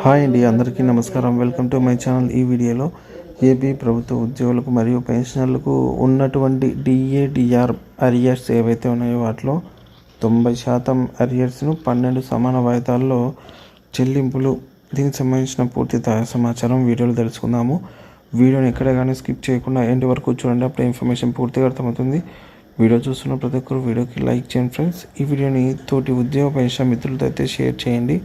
Hi అండి, అందరికీ నమస్కారం. Welcome to my channel. ఈ వీడియోలో ఏపీ ప్రభుత్వ ఉద్యోగులకు మరియు పెన్షనర్లకు ఉన్నటువంటి డిఏడిఆర్ అరియర్స్ ఏవైతే ఉన్నాయో వాటిలో 90% అరియర్స్ను 12 సమాన వాయిదాల్లో చెల్లింపులు, దీనికి సంబంధించిన పూర్తి సమాచారం వీడియోలో తెలుసుకుందాము. వీడియోని ఎక్కడ కానీ స్కిప్ చేయకుండా ఎండ్ వరకు చూడండి, అప్పుడు ఇన్ఫర్మేషన్ పూర్తిగా అర్థమవుతుంది. వీడియో చూస్తున్న ప్రతి ఒక్కరు వీడియోకి లైక్ చేయండి ఫ్రెండ్స్. ఈ వీడియోని తోటి ఉద్యోగ పెన్షన్ మిత్రులతో అయితే షేర్ చేయండి.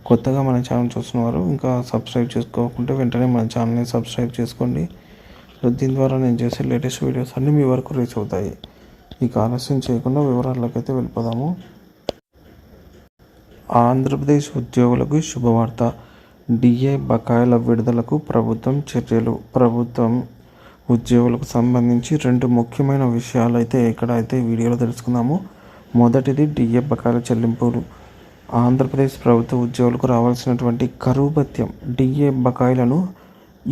కొత్తగా మన ఛానల్ చూస్తున్నవారు ఇంకా సబ్స్క్రైబ్ చేసుకోకుంటే వెంటనే మన ఛానల్ని సబ్స్క్రైబ్ చేసుకోండి. దీని ద్వారా నేను చేసే లేటెస్ట్ వీడియోస్ అన్నీ మీ వరకు రీచ్ అవుతాయి. ఇక ఆలస్యం చేయకుండా వివరాల్లోకి అయితే వెళ్ళిపోదాము. ఆంధ్రప్రదేశ్ ఉద్యోగులకు శుభవార్త. డిఏ బకాయిల విడుదలకు ప్రభుత్వం చర్యలు. ప్రభుత్వం ఉద్యోగులకు సంబంధించి 2 ముఖ్యమైన విషయాలు అయితే ఇక్కడ వీడియోలో తెలుసుకుందాము. మొదటిది డిఏ బకాయిల చెల్లింపులు. ఆంధ్రప్రదేశ్ ప్రభుత్వ ఉద్యోగులకు రావాల్సినటువంటి కరువు భత్యం డిఏ బకాయిలను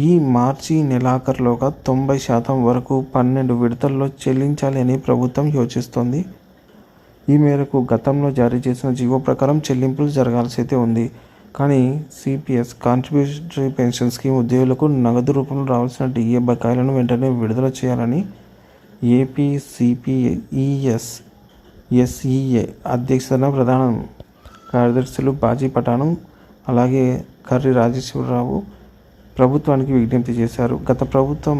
ఈ మార్చి నెలాఖరులోగా 90% వరకు 12 విడతల్లో చెల్లించాలి అని ప్రభుత్వం యోచిస్తోంది. ఈ మేరకు గతంలో జారీ చేసిన జీవో ప్రకారం చెల్లింపులు జరగాల్సి అయితే ఉంది. కానీ సిపిఎస్ కాంట్రిబ్యూటరీ పెన్షన్ స్కీమ్ ఉద్యోగులకు నగదు రూపంలో రావాల్సిన డిఏ బకాయిలను వెంటనే విడుదల చేయాలని ఏపీ సిపిఈఎస్ ఎస్ఈఏ అధ్యక్షతన ప్రధాన కార్యదర్శులు బాజీ పఠాను అలాగే కర్రి రాజేశ్వరరావు ప్రభుత్వానికి విజ్ఞప్తి చేశారు. గత ప్రభుత్వం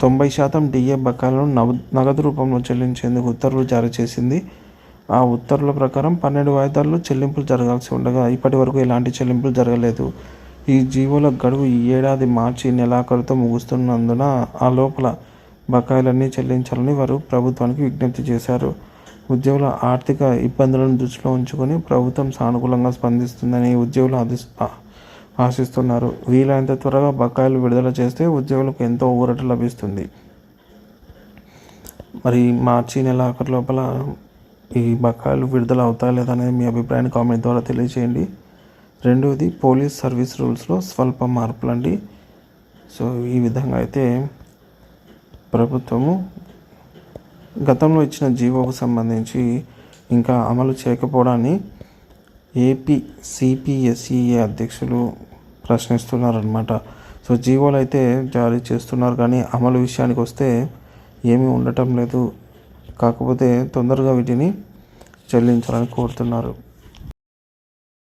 90% డిఏ బకాయిలను నగదు రూపంలో చెల్లించేందుకు ఉత్తర్వులు జారీ చేసింది. ఆ ఉత్తర్వుల ప్రకారం 12 వాయిదాల్లో చెల్లింపులు జరగాల్సి ఉండగా ఇప్పటి వరకు ఎలాంటి చెల్లింపులు జరగలేదు. ఈ జీవోల గడువు ఈ ఏడాది మార్చి నెలాఖరుతో ముగుస్తున్నందున ఆ లోపల బకాయిలన్నీ చెల్లించాలని వారు ప్రభుత్వానికి విజ్ఞప్తి చేశారు. ఉద్యోగుల ఆర్థిక ఇబ్బందులను దృష్టిలో ఉంచుకొని ప్రభుత్వం సానుకూలంగా స్పందిస్తుందని ఉద్యోగులు ఆశిస్తున్నారు. వీలైనంత త్వరగా బకాయిలు విడుదల చేస్తే ఉద్యోగులకు ఎంతో ఊరట లభిస్తుంది. మరి మార్చి నెలాఖరు లోపల ఈ బకాయిలు విడుదల అవుతాయా లేదా అనేది మీ అభిప్రాయాన్ని కామెంట్ ద్వారా తెలియజేయండి. రెండవది పోలీస్ సర్వీస్ రూల్స్లో స్వల్ప మార్పులండి. సో ఈ విధంగా అయితే ప్రభుత్వము గతంలో ఇచ్చిన జీవోకు సంబంధించి ఇంకా అమలు చేయకపోవడాన్ని ఏపీ సిపిఎస్ఈఏ అధ్యక్షులు ప్రశ్నిస్తున్నారన్నమాట. సో జీవోలు అయితే జారీ చేస్తున్నారు కానీ అమలు విషయానికి వస్తే ఏమీ ఉండటం లేదు. కాకపోతే తొందరగా వీటిని చెల్లించాలని కోరుతున్నారు.